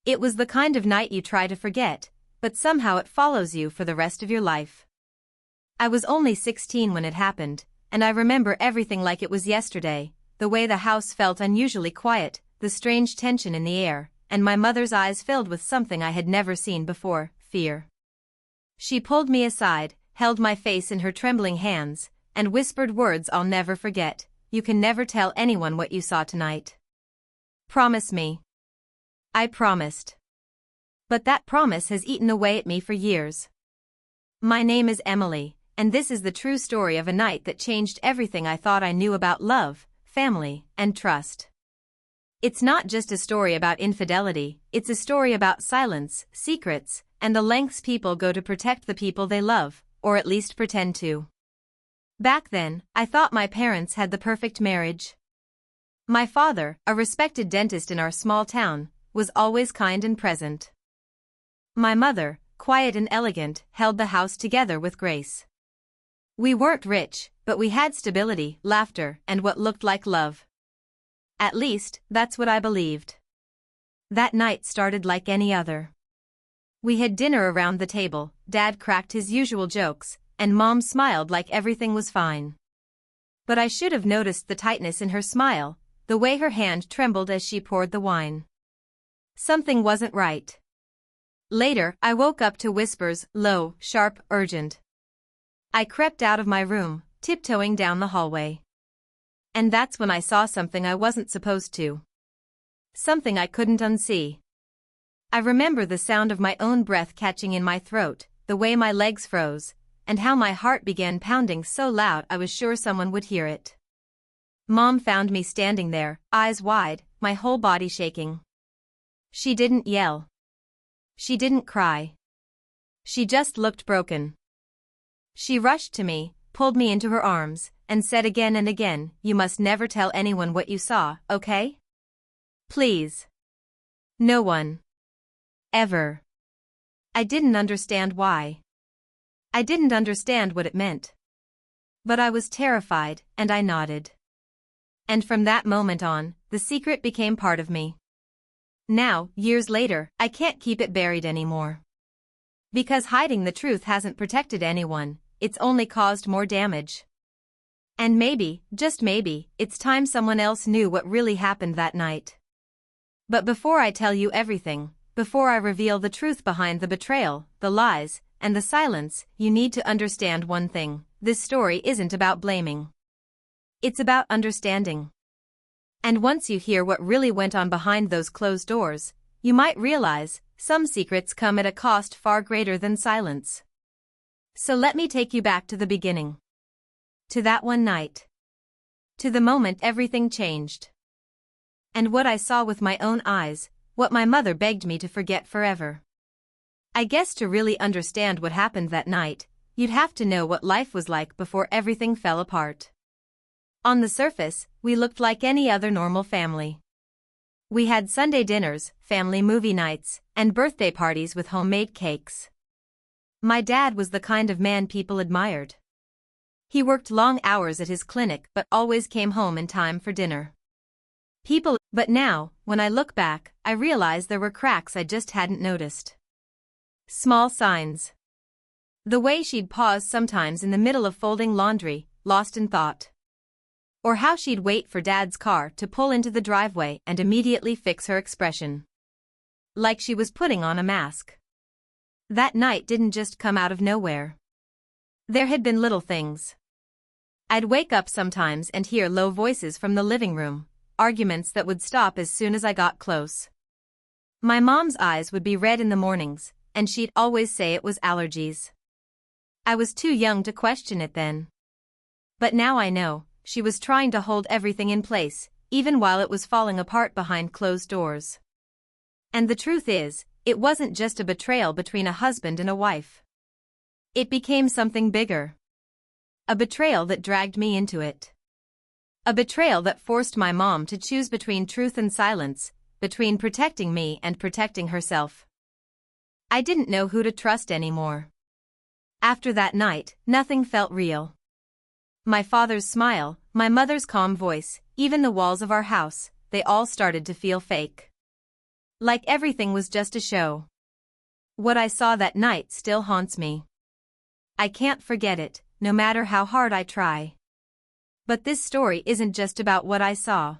It was the kind of night you try to forget, but somehow it follows you for the rest of your life. I was only 16 when it happened, and I remember everything like it was yesterday, the way the house felt unusually quiet, the strange tension in the air, and my mother's eyes filled with something I had never seen before, fear. She pulled me aside, held my face in her trembling hands, and whispered words I'll never forget. You can never tell anyone what you saw tonight. Promise me. I promised. But that promise has eaten away at me for years. My name is Emily, and this is the true story of a night that changed everything I thought I knew about love, family, and trust. It's not just a story about infidelity, it's a story about silence, secrets, and the lengths people go to protect the people they love, or at least pretend to. Back then, I thought my parents had the perfect marriage. My father, a respected dentist in our small town, was always kind and present. My mother, quiet and elegant, held the house together with grace. We weren't rich, but we had stability, laughter, and what looked like love. At least, that's what I believed. That night started like any other. We had dinner around the table, Dad cracked his usual jokes, and Mom smiled like everything was fine. But I should have noticed the tightness in her smile, the way her hand trembled as she poured the wine. Something wasn't right. Later, I woke up to whispers, low, sharp, urgent. I crept out of my room, tiptoeing down the hallway. And that's when I saw something I wasn't supposed to. Something I couldn't unsee. I remember the sound of my own breath catching in my throat, the way my legs froze, and how my heart began pounding so loud I was sure someone would hear it. Mom found me standing there, eyes wide, my whole body shaking. She didn't yell. She didn't cry. She just looked broken. She rushed to me, pulled me into her arms, and said again and again, "You must never tell anyone what you saw, okay? Please. No one. Ever." I didn't understand why. I didn't understand what it meant. But I was terrified, and I nodded. And from that moment on, the secret became part of me. Now, years later, I can't keep it buried anymore. Because hiding the truth hasn't protected anyone, it's only caused more damage. And maybe, just maybe, it's time someone else knew what really happened that night. But before I tell you everything, before I reveal the truth behind the betrayal, the lies, and the silence, you need to understand one thing: this story isn't about blaming. It's about understanding. And once you hear what really went on behind those closed doors, you might realize some secrets come at a cost far greater than silence. So let me take you back to the beginning. To that one night. To the moment everything changed. And what I saw with my own eyes, what my mother begged me to forget forever. I guess to really understand what happened that night, you'd have to know what life was like before everything fell apart. On the surface, we looked like any other normal family. We had Sunday dinners, family movie nights, and birthday parties with homemade cakes. My dad was the kind of man people admired. He worked long hours at his clinic but always came home in time for dinner. But now, when I look back, I realize there were cracks I just hadn't noticed. Small signs. The way she'd pause sometimes in the middle of folding laundry, lost in thought. Or how she'd wait for Dad's car to pull into the driveway and immediately fix her expression. Like she was putting on a mask. That night didn't just come out of nowhere. There had been little things. I'd wake up sometimes and hear low voices from the living room, arguments that would stop as soon as I got close. My mom's eyes would be red in the mornings, and she'd always say it was allergies. I was too young to question it then. But now I know, she was trying to hold everything in place, even while it was falling apart behind closed doors. And the truth is, it wasn't just a betrayal between a husband and a wife. It became something bigger. A betrayal that dragged me into it. A betrayal that forced my mom to choose between truth and silence, between protecting me and protecting herself. I didn't know who to trust anymore. After that night, nothing felt real. My father's smile, my mother's calm voice, even the walls of our house, they all started to feel fake. Like everything was just a show. What I saw that night still haunts me. I can't forget it, no matter how hard I try. But this story isn't just about what I saw.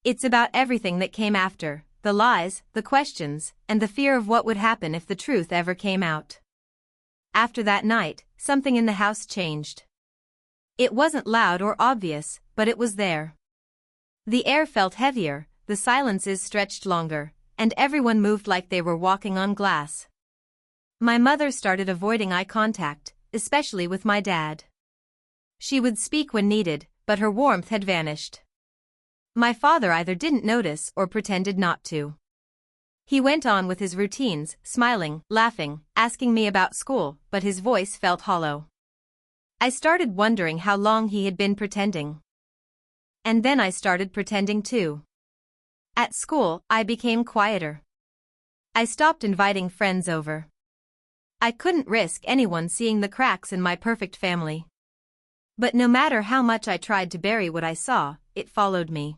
It's about everything that came after, the lies, the questions, and the fear of what would happen if the truth ever came out. After that night, something in the house changed. It wasn't loud or obvious, but it was there. The air felt heavier, the silences stretched longer, and everyone moved like they were walking on glass. My mother started avoiding eye contact, especially with my dad. She would speak when needed, but her warmth had vanished. My father either didn't notice or pretended not to. He went on with his routines, smiling, laughing, asking me about school, but his voice felt hollow. I started wondering how long he had been pretending. And then I started pretending too. At school, I became quieter. I stopped inviting friends over. I couldn't risk anyone seeing the cracks in my perfect family. But no matter how much I tried to bury what I saw, it followed me.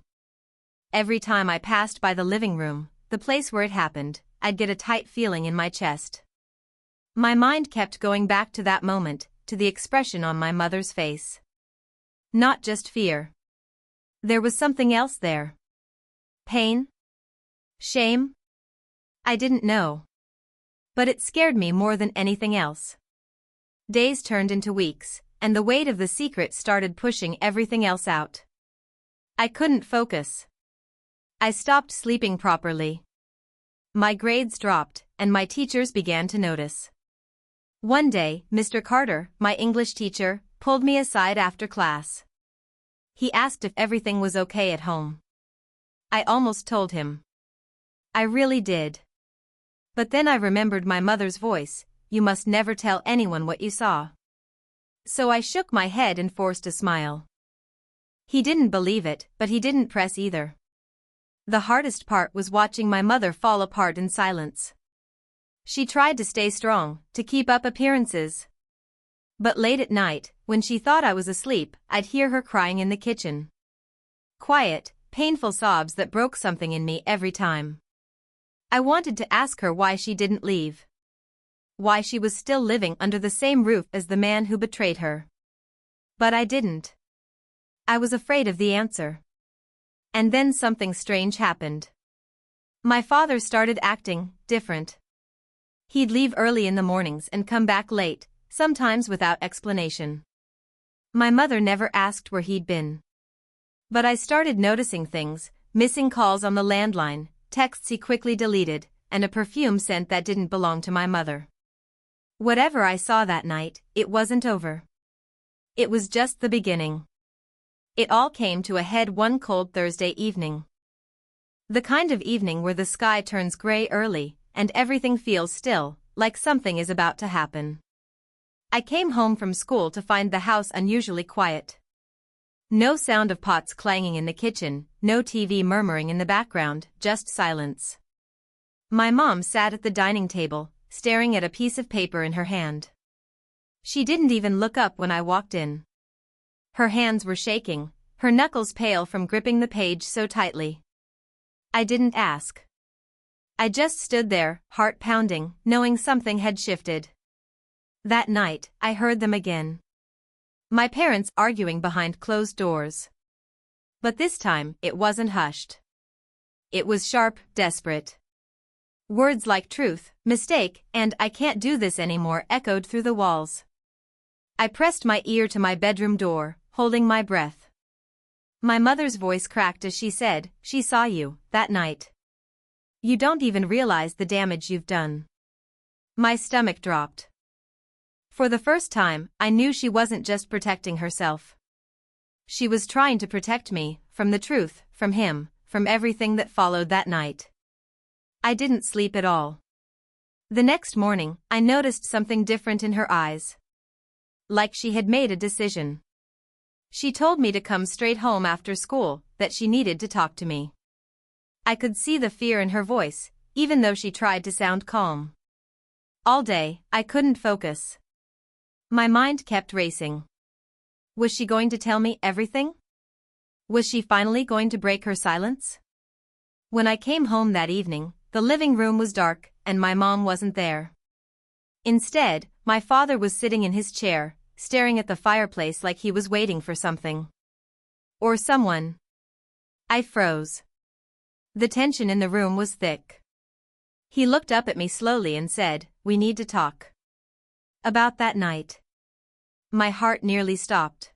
Every time I passed by the living room, the place where it happened, I'd get a tight feeling in my chest. My mind kept going back to that moment, to the expression on my mother's face. Not just fear. There was something else there. Pain? Shame? I didn't know. But it scared me more than anything else. Days turned into weeks, and the weight of the secret started pushing everything else out. I couldn't focus. I stopped sleeping properly. My grades dropped, and my teachers began to notice. One day, Mr. Carter, my English teacher, pulled me aside after class. He asked if everything was okay at home. I almost told him. I really did. But then I remembered my mother's voice, "You must never tell anyone what you saw." So I shook my head and forced a smile. He didn't believe it, but he didn't press either. The hardest part was watching my mother fall apart in silence. She tried to stay strong, to keep up appearances. But late at night, when she thought I was asleep, I'd hear her crying in the kitchen. Quiet, painful sobs that broke something in me every time. I wanted to ask her why she didn't leave. Why she was still living under the same roof as the man who betrayed her. But I didn't. I was afraid of the answer. And then something strange happened. My father started acting different. He'd leave early in the mornings and come back late, sometimes without explanation. My mother never asked where he'd been. But I started noticing things, missing calls on the landline, texts he quickly deleted, and a perfume scent that didn't belong to my mother. Whatever I saw that night, it wasn't over. It was just the beginning. It all came to a head one cold Thursday evening. The kind of evening where the sky turns gray early, and everything feels still, like something is about to happen. I came home from school to find the house unusually quiet. No sound of pots clanging in the kitchen, no TV murmuring in the background, just silence. My mom sat at the dining table, staring at a piece of paper in her hand. She didn't even look up when I walked in. Her hands were shaking, her knuckles pale from gripping the page so tightly. I didn't ask. I just stood there, heart pounding, knowing something had shifted. That night, I heard them again. My parents arguing behind closed doors. But this time, it wasn't hushed. It was sharp, desperate. Words like truth, mistake, and "I can't do this anymore" echoed through the walls. I pressed my ear to my bedroom door, holding my breath. My mother's voice cracked as she said, "She saw you, that night. You don't even realize the damage you've done." My stomach dropped. For the first time, I knew she wasn't just protecting herself. She was trying to protect me, from the truth, from him, from everything that followed that night. I didn't sleep at all. The next morning, I noticed something different in her eyes. Like she had made a decision. She told me to come straight home after school, that she needed to talk to me. I could see the fear in her voice, even though she tried to sound calm. All day, I couldn't focus. My mind kept racing. Was she going to tell me everything? Was she finally going to break her silence? When I came home that evening, the living room was dark, and my mom wasn't there. Instead, my father was sitting in his chair, staring at the fireplace like he was waiting for something. Or someone. I froze. The tension in the room was thick. He looked up at me slowly and said, "We need to talk." About that night. My heart nearly stopped.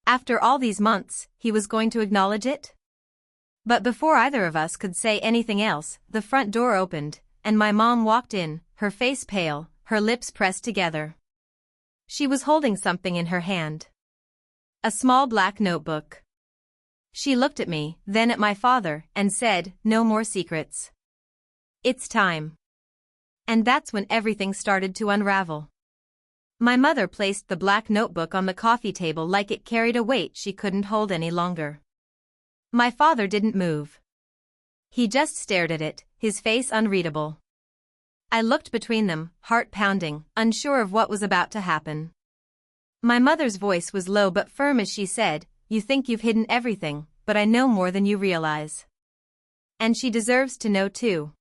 After all these months, he was going to acknowledge it? But before either of us could say anything else, the front door opened, and my mom walked in, her face pale, her lips pressed together. She was holding something in her hand. A small black notebook. She looked at me, then at my father, and said, "No more secrets. It's time." And that's when everything started to unravel. My mother placed the black notebook on the coffee table like it carried a weight she couldn't hold any longer. My father didn't move. He just stared at it, his face unreadable. I looked between them, heart pounding, unsure of what was about to happen. My mother's voice was low but firm as she said, "You think you've hidden everything, but I know more than you realize. And she deserves to know too."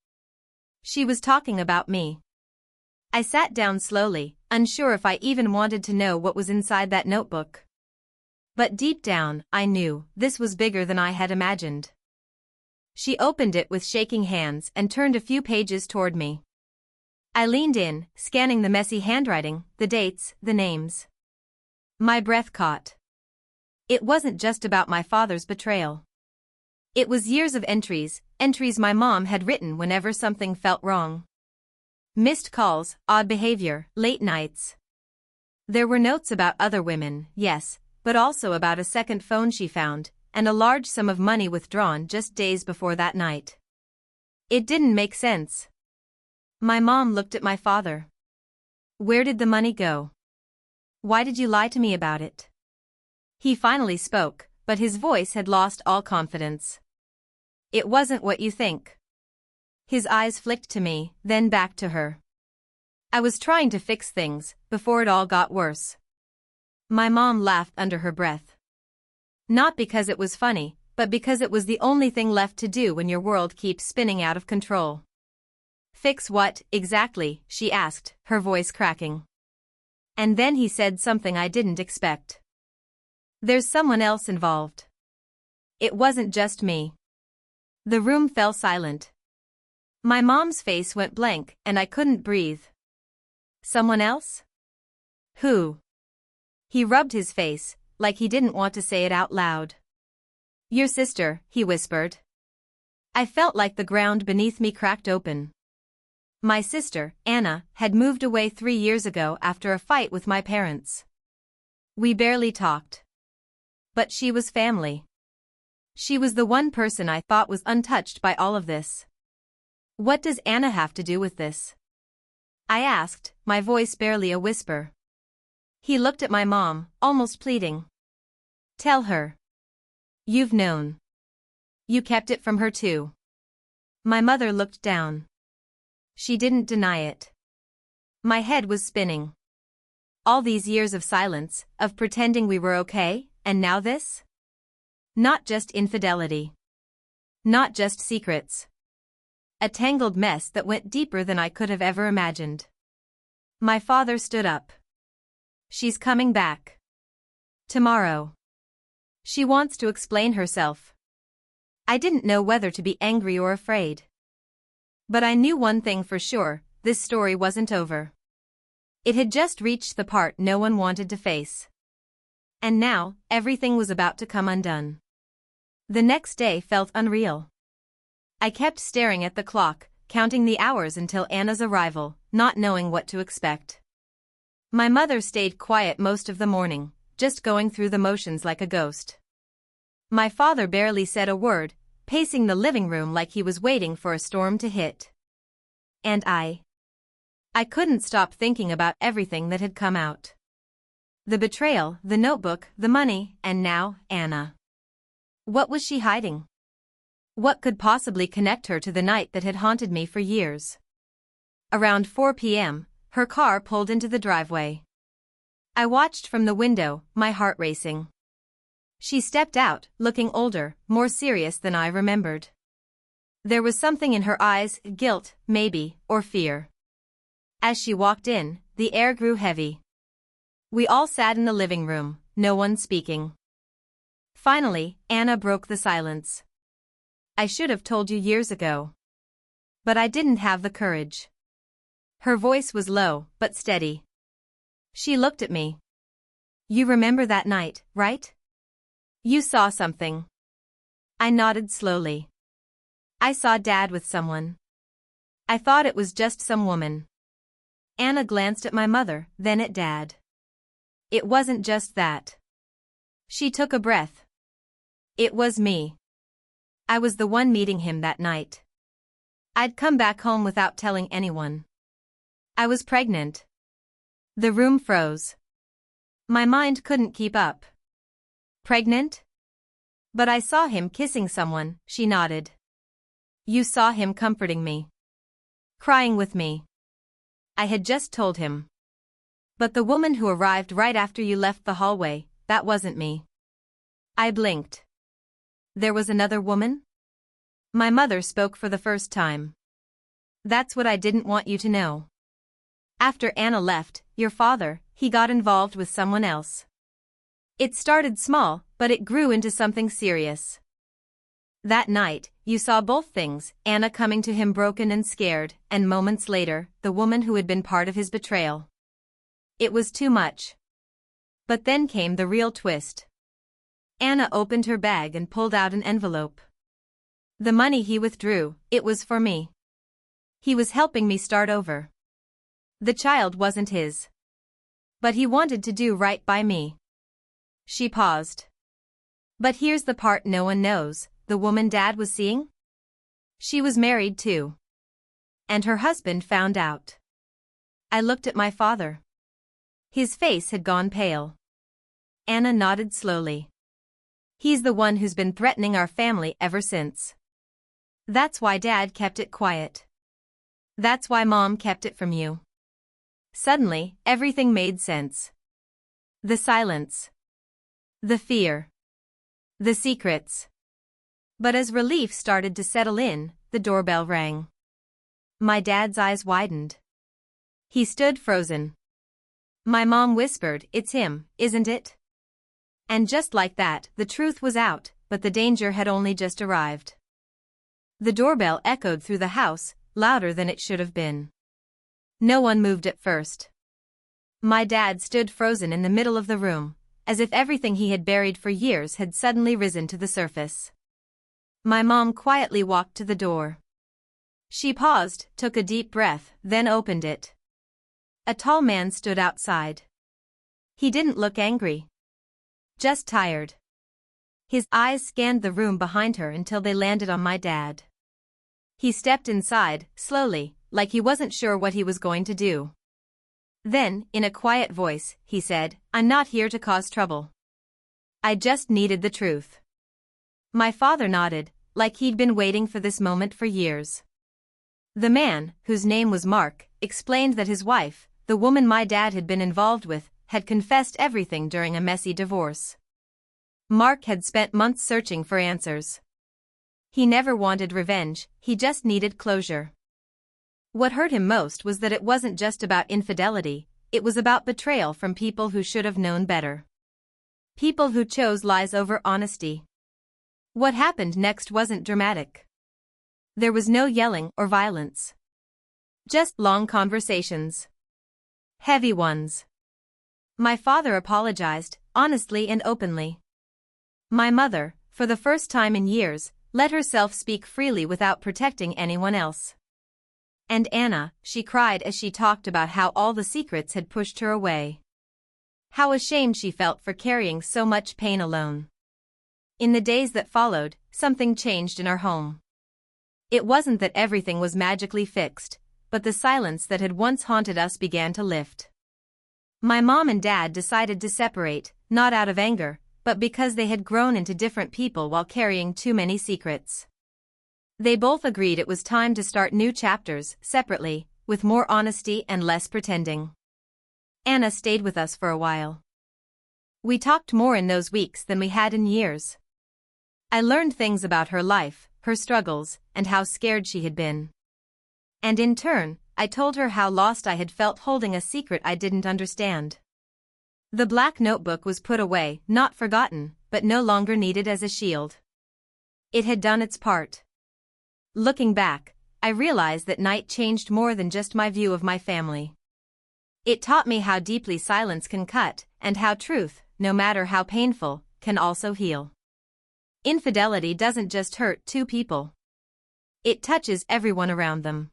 She was talking about me. I sat down slowly, unsure if I even wanted to know what was inside that notebook. But deep down, I knew, this was bigger than I had imagined. She opened it with shaking hands and turned a few pages toward me. I leaned in, scanning the messy handwriting, the dates, the names. My breath caught. It wasn't just about my father's betrayal. It was years of entries my mom had written whenever something felt wrong. Missed calls, odd behavior, late nights. There were notes about other women, yes, but also about a second phone she found, and a large sum of money withdrawn just days before that night. It didn't make sense. My mom looked at my father. "Where did the money go? Why did you lie to me about it?" He finally spoke, but his voice had lost all confidence. "It wasn't what you think." His eyes flicked to me, then back to her. "I was trying to fix things, before it all got worse." My mom laughed under her breath. Not because it was funny, but because it was the only thing left to do when your world keeps spinning out of control. "Fix what, exactly?" she asked, her voice cracking. And then he said something I didn't expect. "There's someone else involved. It wasn't just me." The room fell silent. My mom's face went blank, and I couldn't breathe. "Someone else? Who?" He rubbed his face, like he didn't want to say it out loud. "Your sister," he whispered. I felt like the ground beneath me cracked open. My sister, Anna, had moved away 3 years ago after a fight with my parents. We barely talked. But she was family. She was the one person I thought was untouched by all of this. "What does Anna have to do with this?" I asked, my voice barely a whisper. He looked at my mom, almost pleading. "Tell her. You've known. You kept it from her too." My mother looked down. She didn't deny it. My head was spinning. All these years of silence, of pretending we were okay, and now this? Not just infidelity. Not just secrets. A tangled mess that went deeper than I could have ever imagined. My father stood up. "She's coming back. Tomorrow. She wants to explain herself." I didn't know whether to be angry or afraid. But I knew one thing for sure, this story wasn't over. It had just reached the part no one wanted to face. And now, everything was about to come undone. The next day felt unreal. I kept staring at the clock, counting the hours until Anna's arrival, not knowing what to expect. My mother stayed quiet most of the morning, just going through the motions like a ghost. My father barely said a word, pacing the living room like he was waiting for a storm to hit. And I couldn't stop thinking about everything that had come out. The betrayal, the notebook, the money, and now, Anna. What was she hiding? What could possibly connect her to the night that had haunted me for years? Around 4 p.m., her car pulled into the driveway. I watched from the window, my heart racing. She stepped out, looking older, more serious than I remembered. There was something in her eyes, guilt, maybe, or fear. As she walked in, the air grew heavy. We all sat in the living room, no one speaking. Finally, Anna broke the silence. I should have told you years ago. But I didn't have the courage. Her voice was low, but steady. She looked at me. You remember that night, right? You saw something. I nodded slowly. I saw Dad with someone. I thought it was just some woman. Anna glanced at my mother, then at Dad. It wasn't just that. She took a breath. It was me. I was the one meeting him that night. I'd come back home without telling anyone. I was pregnant. The room froze. My mind couldn't keep up. Pregnant? But I saw him kissing someone, she nodded. You saw him comforting me. Crying with me. I had just told him. But the woman who arrived right after you left the hallway, that wasn't me. I blinked. There was another woman? My mother spoke for the first time. That's what I didn't want you to know. After Anna left, your father, he got involved with someone else. It started small, but it grew into something serious. That night, you saw both things, Anna coming to him broken and scared, and moments later, the woman who had been part of his betrayal. It was too much. But then came the real twist. Anna opened her bag and pulled out an envelope. The money he withdrew, it was for me. He was helping me start over. The child wasn't his. But he wanted to do right by me. She paused. But here's the part no one knows, the woman Dad was seeing? She was married too. And her husband found out. I looked at my father. His face had gone pale. Anna nodded slowly. He's the one who's been threatening our family ever since. That's why Dad kept it quiet. That's why Mom kept it from you. Suddenly, everything made sense. The silence. The fear. The secrets. But as relief started to settle in, the doorbell rang. My dad's eyes widened. He stood frozen. My mom whispered, "It's him, isn't it?" And just like that, the truth was out, but the danger had only just arrived. The doorbell echoed through the house, louder than it should have been. No one moved at first. My dad stood frozen in the middle of the room, as if everything he had buried for years had suddenly risen to the surface. My mom quietly walked to the door. She paused, took a deep breath, then opened it. A tall man stood outside. He didn't look angry. Just tired. His eyes scanned the room behind her until they landed on my dad. He stepped inside, slowly, like he wasn't sure what he was going to do. Then, in a quiet voice, he said, "I'm not here to cause trouble. I just needed the truth." My father nodded, like he'd been waiting for this moment for years. The man, whose name was Mark, explained that his wife, the woman my dad had been involved with, had confessed everything during a messy divorce. Mark had spent months searching for answers. He never wanted revenge, he just needed closure. What hurt him most was that it wasn't just about infidelity, it was about betrayal from people who should have known better. People who chose lies over honesty. What happened next wasn't dramatic. There was no yelling or violence. Just long conversations. Heavy ones. My father apologized, honestly and openly. My mother, for the first time in years, let herself speak freely without protecting anyone else. And Anna, she cried as she talked about how all the secrets had pushed her away. How ashamed she felt for carrying so much pain alone. In the days that followed, something changed in our home. It wasn't that everything was magically fixed, but the silence that had once haunted us began to lift. My mom and dad decided to separate, not out of anger, but because they had grown into different people while carrying too many secrets. They both agreed it was time to start new chapters, separately, with more honesty and less pretending. Anna stayed with us for a while. We talked more in those weeks than we had in years. I learned things about her life, her struggles, and how scared she had been. And in turn, I told her how lost I had felt holding a secret I didn't understand. The black notebook was put away, not forgotten, but no longer needed as a shield. It had done its part. Looking back, I realized that night changed more than just my view of my family. It taught me how deeply silence can cut, and how truth, no matter how painful, can also heal. Infidelity doesn't just hurt two people. It touches everyone around them.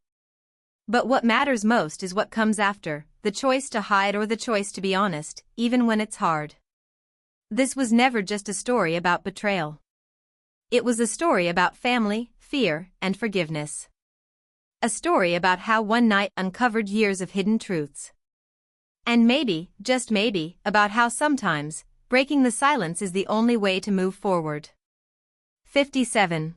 But what matters most is what comes after, the choice to hide or the choice to be honest, even when it's hard. This was never just a story about betrayal. It was a story about family, fear, and forgiveness. A story about how one night uncovered years of hidden truths. And maybe, just maybe, about how sometimes, breaking the silence is the only way to move forward. 57.